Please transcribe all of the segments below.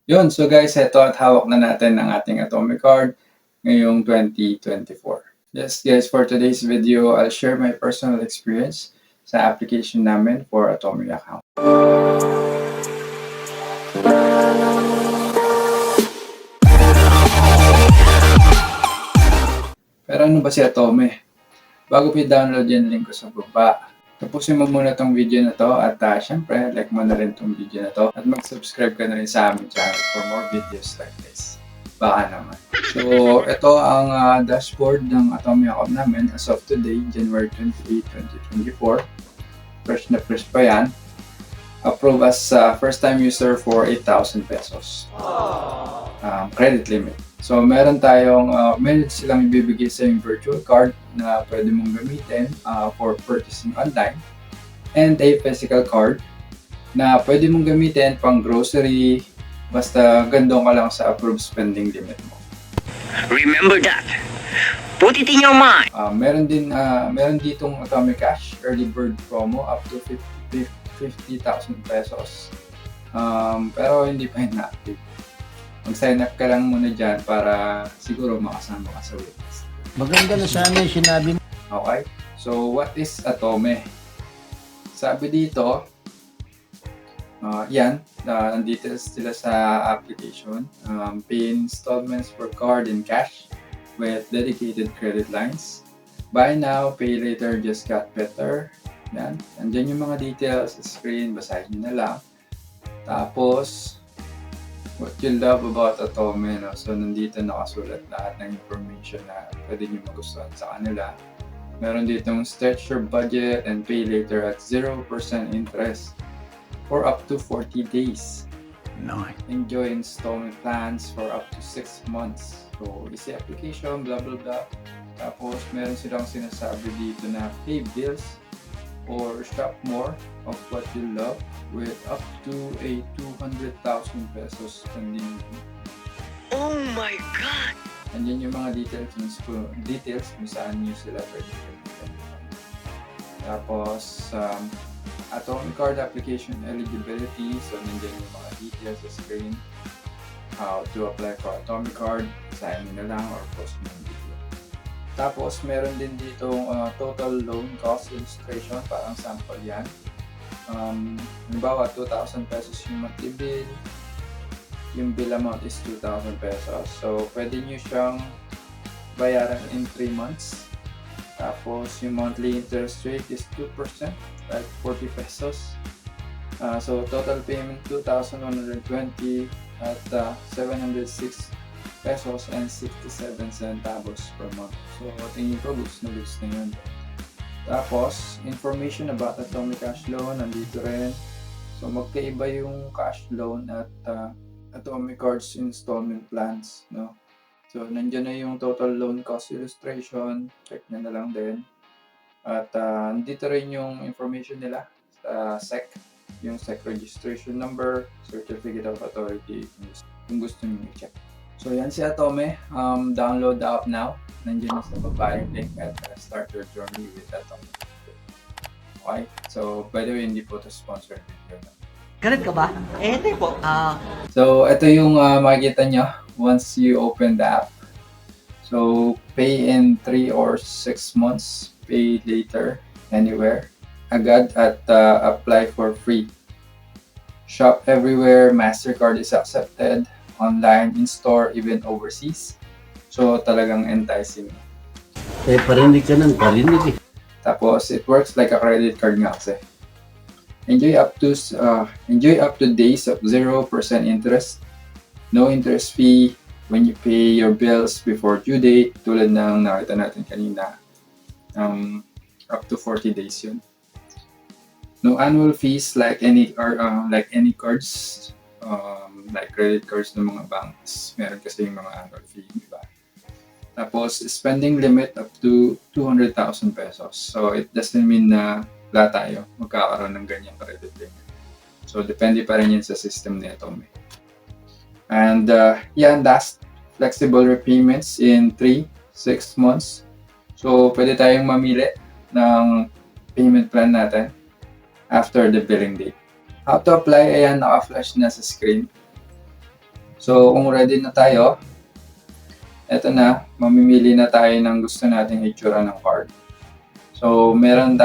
Yun, so guys, eto at hawak na natin ang ating Atome card ngayong 2024. Yes guys, for today's video, I'll share my personal experience sa application namin for Atome account. Pero ano ba si Atome? Bago po i-download yung link ko sa baba, tapusin mo muna tong video na to at syempre, like mo na rin tong video na to at mag-subscribe ka na rin sa aming channel for more videos like this. Baka naman. So, ito ang dashboard ng Atome account namin as of today, January 28, 2024. Fresh na fresh pa yan. Approve as first-time user for 8,000 pesos. Credit limit. So, meron silang ibibigay sa yung virtual card na pwede mong gamitin for purchasing online and a physical card na pwede mong gamitin pang grocery basta gandong ka lang sa approved spending limit mo. Remember that. Put it in your mind. Meron ditong Atome Cash early bird promo up to 50,000 pesos. Pero hindi pa inactive. Mag-sign up ka lang muna dyan para siguro makasama ka sa waitlist. Maganda na sana yung sinabi mo. Okay? So, what is Atome? Sabi dito, ang details sila sa application. Pay installments for card and cash with dedicated credit lines. Buy now, pay later, just got better. Yan. Andyan yung mga details sa screen, basahin nyo na lang. Tapos, what you love about Atome, no? So, nandito nakasulat lahat ng information na pwede nyo magustuhan sa kanila. Meron ditong stretch your budget and pay later at 0% interest for up to 40 days. Nice. Enjoy installment plans for up to 6 months. So, easy application, blah blah blah. Tapos, meron silang sinasabi dito na pay bills or shop more of what you love with up to a 200,000 pesos spending. Oh my God! Andyan yung mga details kung saan nyo sila pwede gamitin. Tapos, Atome card application eligibility. So, nandiyan yung mga details sa screen. How to apply for Atome card. Sign nyo na lang or post nyo yung video. Tapos, meron din dito total loan cost illustration. Parang sample yan. Halimbawa, 2,000 pesos yung monthly bill. Yung bill amount is 2,000 pesos. So, pwede nyo siyang bayaran in 3 months. Tapos, yung monthly interest rate is 2%, like 40 pesos. So, total payment 2,120 at 706 pesos and 67 centavos per month. So, tingin ko, goods na yun. Tapos, information about Atome Cash Loan, nandito rin. So, magkaiba yung cash loan at Atome Cards installment plans, no? So, nandiyan na yung total loan cost illustration. Check na lang din. At nandito rin yung information nila sa SEC. Yung SEC registration number, certificate of authority, kung gusto nyo i-check. So, yan si Atome. Download the app now. Nandiyan na sa baba yung link at start your journey with Atome. Okay? So, by the way, hindi po ito sponsored video. Ganun ka ba? Hindi po. So, ito yung makikita nyo once you open the app. So, pay in 3 or 6 months, pay later, anywhere. Agad at apply for free. Shop everywhere, MasterCard is accepted, online, in-store, even overseas. So, talagang enticing. Parinig ka ng parinig eh. Tapos, it works like a credit card nga kasi. Enjoy up to days of 0% interest. No interest fee when you pay your bills before due date. Tulad ng nakita natin kanina. Up to 40 days yun. No annual fees like any cards. Like credit cards ng mga banks. Meron kasi yung mga annual fee, di ba? Tapos, spending limit up to 200,000 pesos. So, it doesn't mean na wala tayo magkakaroon ng ganyang credit limit. So, depende pa rin yun sa system ni Atome. And, that's flexible repayments in 3, 6 months. So, pwede tayong mamili ng payment plan natin after the billing date. How to apply? Ayan, naka-flash na sa screen. So, kung ready na tayo, eto na, mamimili na tayo ng gusto nating itsura ng card. So, meron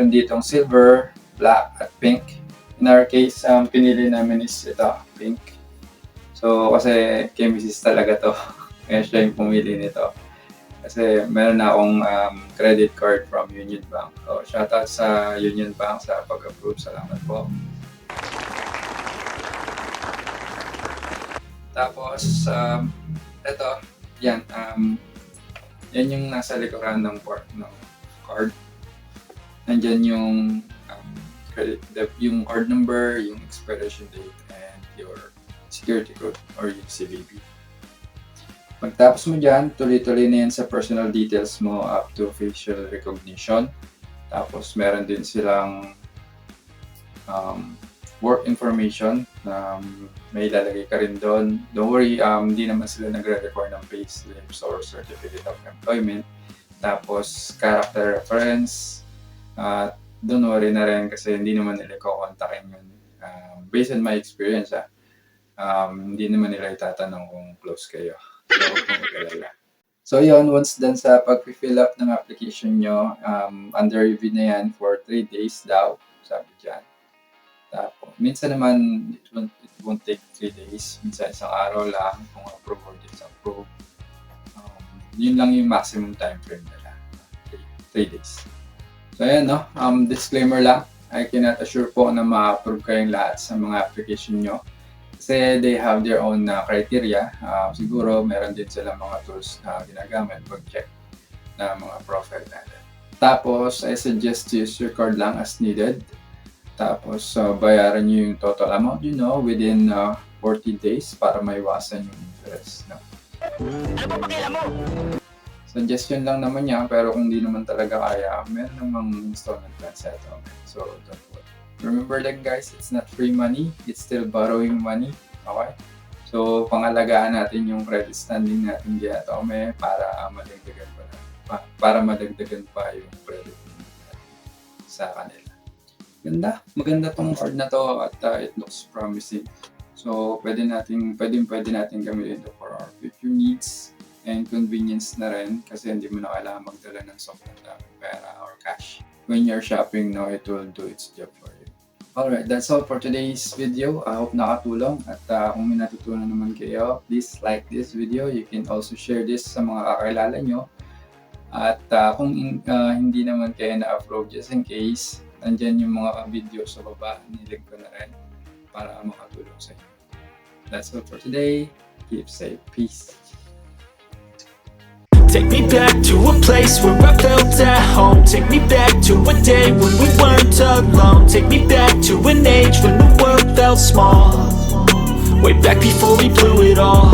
ditong silver, black, at pink. In our case, pinili namin is ito, pink. So, kasi chemist talaga to. Kaya siya yung pumili nito. Kasi meron na akong credit card from Union Bank. So, shoutout sa Union Bank sa pag-approve. Salamat po. Tapos, ito, yan. Yan yung nasa likuran ng card. Nandyan yung yung card number, yung expiration date, and your security code or yung CVV. Pagtapos mo dyan, tuloy-tuloy na yan sa personal details mo up to facial recognition. Tapos meron din silang work information na may ilalagay ka rin doon. Don't worry, hindi naman sila nagre-require ng payslips or certificate of employment. Tapos character reference, don't worry na rin kasi hindi naman nila kukontakin yun. Based on my experience, hindi naman nila itatanong kung close kayo. So, kung magkalala. So, yun, once done sa pag-fill up ng application nyo, under review na yan for 3 days daw, sabi dyan. Tapos, minsan naman, it won't take 3 days. Minsan isang araw lang, kung approve or disapprove. Yun lang yung maximum time frame nila. 3 days. So, ayan, no? Disclaimer lang. I cannot assure po na ma-approve kayong lahat sa mga application nyo. Kasi they have their own criteria. Siguro, meron din sila mga tools na ginagamit pag-check na mga profile natin. Tapos, I suggest to use your card lang as needed. Tapos, bayaran nyo yung total amount, within 40 days para maiwasan yung interest. No? Ano ba pakialam mo? Suggestion lang naman yan, pero kung di naman talaga kaya, meron namang installment plan sa Atome. So, don't worry. Remember lang guys, it's not free money, it's still borrowing money. Okay? So, pangalagaan natin yung credit standing natin di Atome para madagdagan pa yung credit natin sa kanila. Maganda tong card na to at it looks promising. So, pwede natin gamitin ito for our future needs and convenience na rin kasi hindi mo na kailangan magdala ng sobrang daming pera or cash. When you're shopping, it will do its job for you. Alright, that's all for today's video. I hope nakatulong at kung may natutunan naman kayo, please like this video. You can also share this sa mga kakilala nyo. At kung hindi naman kayo na-upload, just in case, nandyan yung mga video sa baba, nilink ko na rin para makatulong sa inyo. That's all for today. Keep safe. Peace. Take me back to a place where I felt at home. Take me back to a day when we weren't alone. Take me back to an age when the world felt small. Way back before we blew it all.